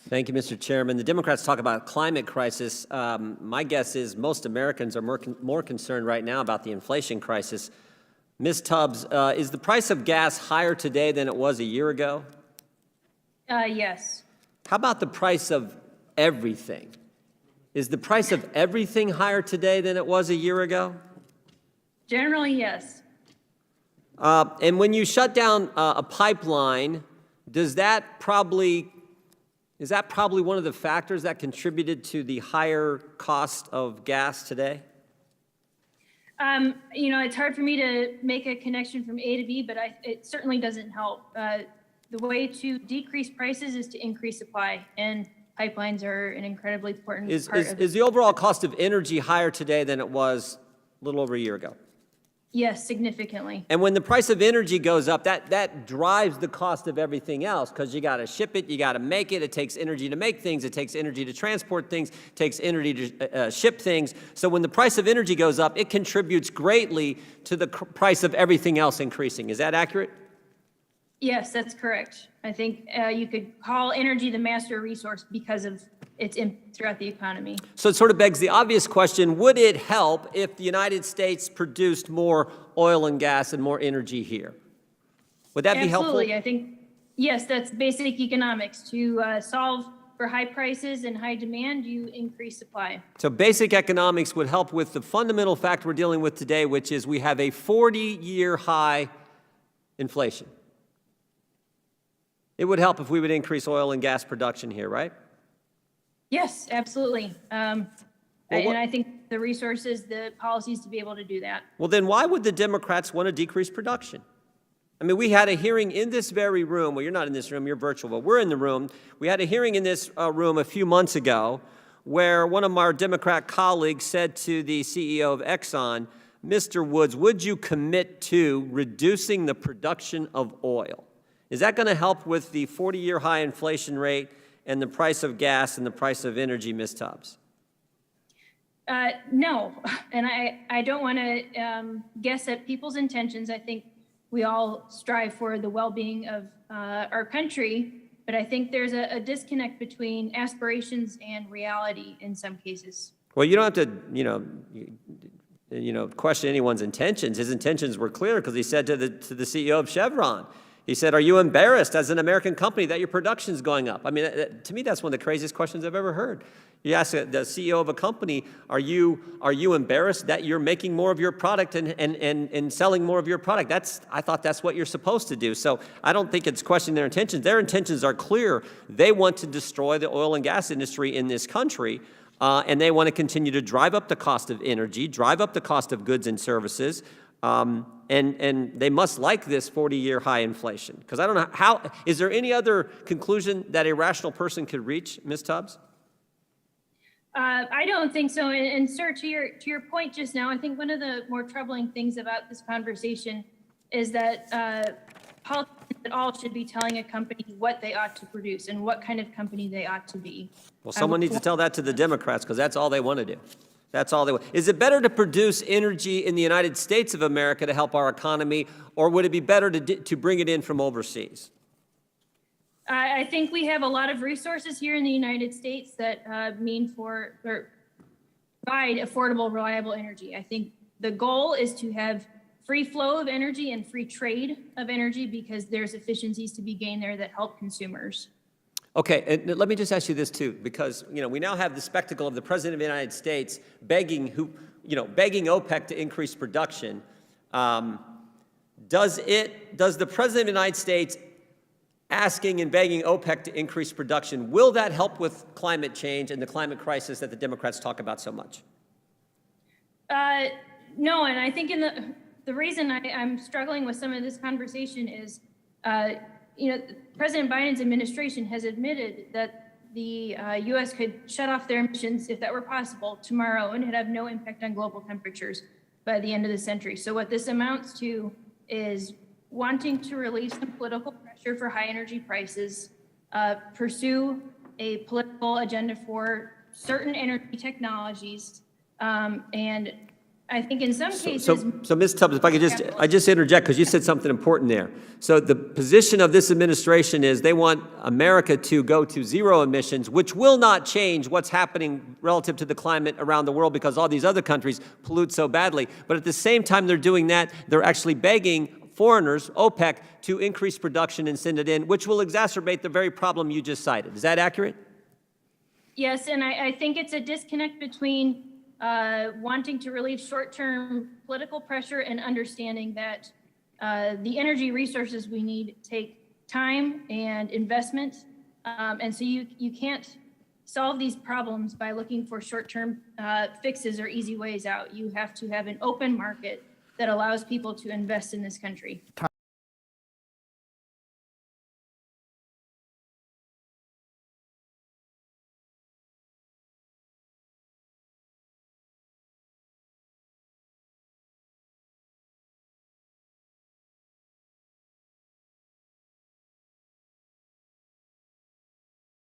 Thank you, Mr. Chairman. The Democrats talk about a climate crisis. My guess is most Americans are more concerned right now about the inflation crisis. Ms. Tubbs, is the price of gas higher today than it was a year ago? Yes. How about the price of everything? Is the price of everything higher today than it was a year ago? Generally, yes. And when you shut down a pipeline, is that probably one of the factors that contributed to the higher cost of gas today? It's hard for me to make a connection from A to B, but it certainly doesn't help. The way to decrease prices is to increase supply, and pipelines are an incredibly important part of it. Is the overall cost of energy higher today than it was a little over a year ago? Yes, significantly. And when the price of energy goes up, that drives the cost of everything else, because you got to ship it, you got to make it. It takes energy to make things. It takes energy to transport things. It takes energy to ship things. So when the price of energy goes up, it contributes greatly to the price of everything else increasing. Is that accurate? Yes, that's correct. I think you could call energy the master resource because of its impact throughout the economy. So it sort of begs the obvious question, would it help if the United States produced more oil and gas and more energy here? Would that be helpful? Absolutely. I think, yes, that's basic economics. To solve for high prices and high demand, you increase supply. So basic economics would help with the fundamental fact we're dealing with today, which is we have a 40-year high inflation. It would help if we would increase oil and gas production here, right? Yes, absolutely. And I think the resources, the policies to be able to do that. Well, then why would the Democrats want to decrease production? I mean, we had a hearing in this very room. Well, you're not in this room, you're virtual, but we're in the room. We had a hearing in this room a few months ago where one of our Democrat colleagues said to the CEO of Exxon, Mr. Woods, would you commit to reducing the production of oil? Is that going to help with the 40-year high inflation rate and the price of gas and the price of energy, Ms. Tubbs? No, and I don't want to guess at people's intentions. I think we all strive for the well-being of our country, but I think there's a disconnect between aspirations and reality in some cases. Well, you don't have to, question anyone's intentions. His intentions were clear because he said to the CEO of Chevron, he said, are you embarrassed as an American company that your production's going up? I mean, to me, that's one of the craziest questions I've ever heard. You ask the CEO of a company, are you embarrassed that you're making more of your product and selling more of your product? I thought that's what you're supposed to do. So I don't think it's questioning their intentions. Their intentions are clear. They want to destroy the oil and gas industry in this country, and they want to continue to drive up the cost of energy, drive up the cost of goods and services, and they must like this 40-year high inflation. Because I don't know is there any other conclusion that a rational person could reach, Ms. Tubbs? I don't think so. And sir, to your point just now, I think one of the more troubling things about this conversation is that politicians at all should be telling a company what they ought to produce and what kind of company they ought to be. Well, someone needs to tell that to the Democrats, because that's all they want to do. That's all they want. Is it better to produce energy in the United States of America to help our economy, or would it be better to bring it in from overseas? I think we have a lot of resources here in the United States that provide affordable, reliable energy. I think the goal is to have free flow of energy and free trade of energy, because there's efficiencies to be gained there that help consumers. Okay, and let me just ask you this too, because we now have the spectacle of the President of the United States begging OPEC to increase production. Does the President of the United States asking and begging OPEC to increase production, will that help with climate change and the climate crisis that the Democrats talk about so much? No, and I think the reason I'm struggling with some of this conversation is, President Biden's administration has admitted that the U.S. could shut off their emissions, if that were possible, tomorrow, and it'd have no impact on global temperatures by the end of the century. So what this amounts to is wanting to release some political pressure for high energy prices, pursue a political agenda for certain energy technologies, and I think in some cases. So Ms. Tubbs, if I could just interject, because you said something important there. So the position of this administration is they want America to go to zero emissions, which will not change what's happening relative to the climate around the world because all these other countries pollute so badly. But at the same time they're doing that, they're actually begging foreigners, OPEC, to increase production and send it in, which will exacerbate the very problem you just cited. Is that accurate? Yes, and I think it's a disconnect between wanting to relieve short-term political pressure and understanding that the energy resources we need take time and investment. And so you can't solve these problems by looking for short-term fixes or easy ways out. You have to have an open market that allows people to invest in this country.